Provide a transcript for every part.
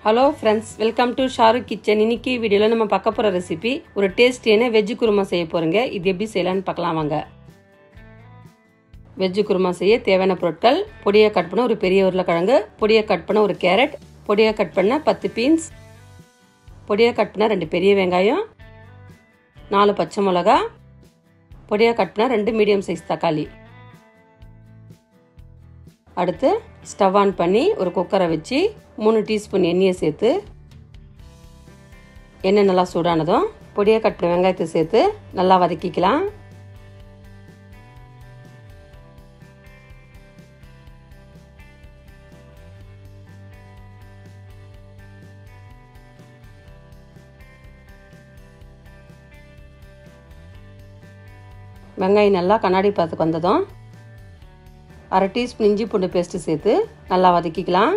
Hello friends, welcome to Shahrukh kitchen. இன்னைக்கு வீடியோவில் நம்ம பார்க்க போகிற ரெசிபி ஒரு டேஸ்டியான வெஜ்ஜு குருமா செய்ய போகிறோங்க. இது எப்படி செய்யலான்னு பார்க்கலாம் வாங்க. வெஜ்ஜு குருமா செய்ய தேவையான பொருட்கள்: பொடியை கட் பண்ண ஒரு பெரிய உருளைக்கிழங்கு, பொடியை கட் பண்ண ஒரு கேரட், பொடியை கட் பண்ண 10 பீன்ஸ், பொடியை கட் பண்ண 2 பெரிய வெங்காயம், 4 பச்சை மிளகா, பொடியை கட் பண்ண 2 மீடியம் சைஸ் தக்காளி. அடுத்து ஸ்டவ் ஆன் பண்ணி ஒரு குக்கரை வச்சு 3 டீஸ்பூன் எண்ணெயை சேர்த்து எண்ணெய் நல்லா சூடானதும் பொடியை கட் பண்ண வெங்காயத்தை சேர்த்து நல்லா வதக்கிக்கலாம். வெங்காயம் நல்லா கண்ணாடி பதத்துக்கு வந்ததும் 1/2 டீஸ்பூன் இஞ்சி பூண்டு பேஸ்ட்டு சேர்த்து நல்லா வதக்கிக்கலாம்.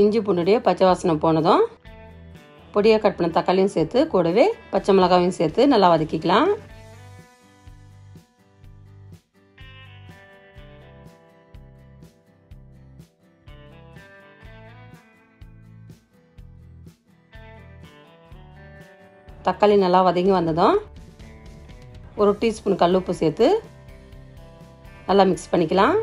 இஞ்சி பூண்டுடைய பச்சை வாசனை போனதும் பொடியை கட் பண்ண தக்காளியும் சேர்த்து கூடவே பச்சை மிளகாயும் சேர்த்து நல்லா வதக்கிக்கலாம். தக்காளி நல்லா வதங்கி வந்ததும் 1 டீஸ்பூன் கல்லுப்பு சேர்த்து நல்லா மிக்ஸ் பண்ணிக்கலாம்.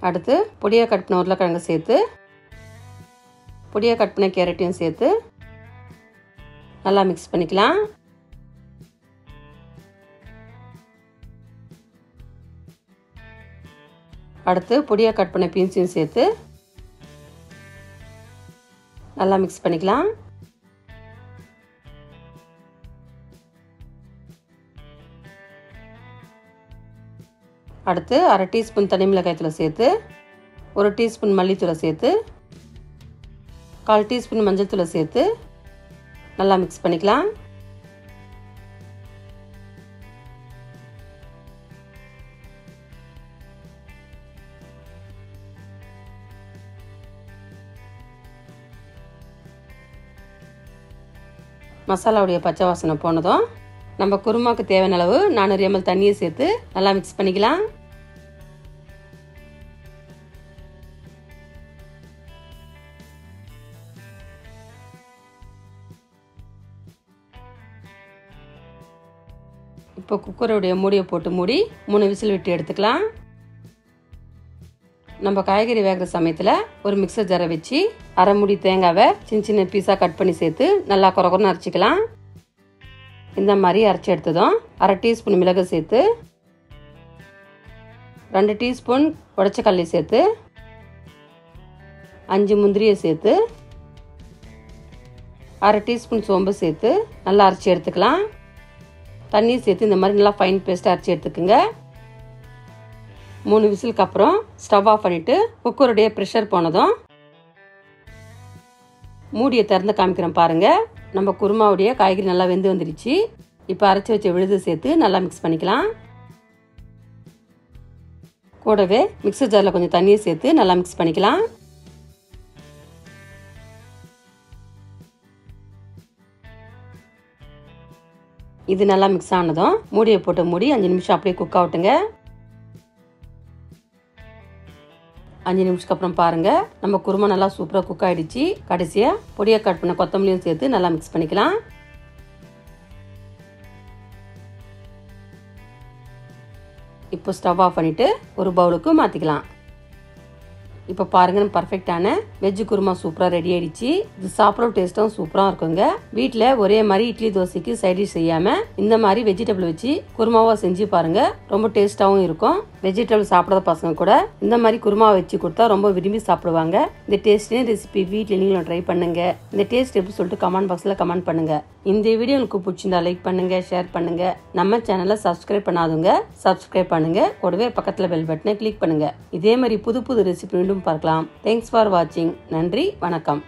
அடுத்து பொடியை கட் பண்ண உருளைக்கிழங்கு சேர்த்து பொடியை கட் பண்ண கேரட்டையும் சேர்த்து நல்லா மிக்ஸ் பண்ணிக்கலாம். அடுத்து பொடியை கட் பண்ண பீன்ஸையும் சேர்த்து நல்லா மிக்ஸ் பண்ணிக்கலாம். அடுத்து 1/2 டீஸ்பூன் தனி மிளகாய்த்தூளை சேர்த்து 1 டீஸ்பூன் மல்லித்தூளை சேர்த்து 1/4 டீஸ்பூன் மஞ்சள் தூளை சேர்த்து நல்லா மிக்ஸ் பண்ணிக்கலாம். மசாலாவுடைய பச்சை வாசனை போனதும் நம்ம குருமாவுக்கு தேவையான அளவு 400 ml தண்ணியை சேர்த்து நல்லா மிக்ஸ் பண்ணிக்கலாம். இப்போ குக்கருடைய மூடியை போட்டு மூடி 3 விசில் விட்டு எடுத்துக்கலாம். நம்ம காய்கறி வேகிற சமயத்தில் ஒரு மிக்சர் ஜாரை வச்சு 1/2 மூடி தேங்காவை சின்ன சின்ன பீஸாக கட் பண்ணி சேர்த்து நல்லா குறகுறன்னு அரைச்சிக்கலாம். இந்த மாதிரி அரைச்சி எடுத்ததும் 1/2 டீஸ்பூன் மிளகு சேர்த்து 2 டீஸ்பூன் உடைச்ச கடலை சேர்த்து 5 முந்திரியை சேர்த்து 1/2 டீஸ்பூன் சோம்பு சேர்த்து நல்லா அரைச்சி எடுத்துக்கலாம். தண்ணி சேர்த்து இந்த மாதிரி நல்லா ஃபைன் பேஸ்ட்டாக அரைச்சி எடுத்துக்குங்க. 3 விசிலுக்கு அப்புறம் ஸ்டவ் ஆஃப் பண்ணிவிட்டு குக்கருடைய ப்ரெஷர் போனதும் மூடியை திறந்து காமிக்கிறேன் பாருங்கள். நம்ம குருமாவுடைய காய்கறி நல்லா வெந்து வந்துடுச்சு. இப்போ அரைச்சி வச்ச விழுது சேர்த்து நல்லா மிக்ஸ் பண்ணிக்கலாம். கூடவே மிக்சர் ஜாரில் கொஞ்சம் தண்ணியை சேர்த்து நல்லா மிக்ஸ் பண்ணிக்கலாம். இது நல்லா மிக்ஸ் ஆனதும் மூடியை போட்டு மூடி 5 நிமிஷம் அப்படியே குக் ஆகட்டுங்க. 5 நிமிஷத்துக்கு அப்புறம் பாருங்க, நம்ம குருமா நல்லா சூப்பராக குக் ஆகிடுச்சு. கடைசியாக பொடியை கட் பண்ண கொத்தமல்லியும் சேர்த்து நல்லா மிக்ஸ் பண்ணிக்கலாம். இப்போ ஸ்டவ் ஆஃப் பண்ணிவிட்டு ஒரு பவுலுக்கு மாற்றிக்கலாம். இப்போ பாருங்க, நம்ம பர்ஃபெக்டான வெஜ்ஜு குருமா சூப்பராக ரெடி ஆயிடுச்சு. இது சாப்பிட்ற டேஸ்ட்டும் சூப்பராக இருக்குங்க. வீட்டில் ஒரே மாதிரி இட்லி தோசைக்கு சைடிஷ் செய்யாமல் இந்த மாதிரி வெஜிடபிள் வச்சு குருமாவாக செஞ்சு பாருங்க. ரொம்ப டேஸ்ட்டாகவும் இருக்கும். வெஜிடபிள் சாப்பிடாத பசங்க கூட இந்த மாதிரி குருமாவை வச்சு கொடுத்தா ரொம்ப விரும்பி சாப்பிடுவாங்க. இந்த டேஸ்டியான ரெசிபி வீட்டில் நீங்களும் ட்ரை பண்ணுங்க. இந்த டேஸ்ட் எப்படி சொல்லிட்டு கமெண்ட் பாக்ஸில் கமெண்ட் பண்ணுங்க. இந்த வீடியோ உங்களுக்கு பிடிச்சிருந்தா லைக் பண்ணுங்க, ஷேர் பண்ணுங்க. நம்ம சேனலை சப்ஸ்கிரைப் பண்ணாதவங்க சப்ஸ்கிரைப் பண்ணுங்க. கூடவே பக்கத்தில் பெல் பட்டனை கிளிக் பண்ணுங்க. இதே மாதிரி புது புது ரெசிபி மீண்டும் பார்க்கலாம். தேங்க்ஸ் ஃபார் வாட்சிங். நன்றி, வணக்கம்.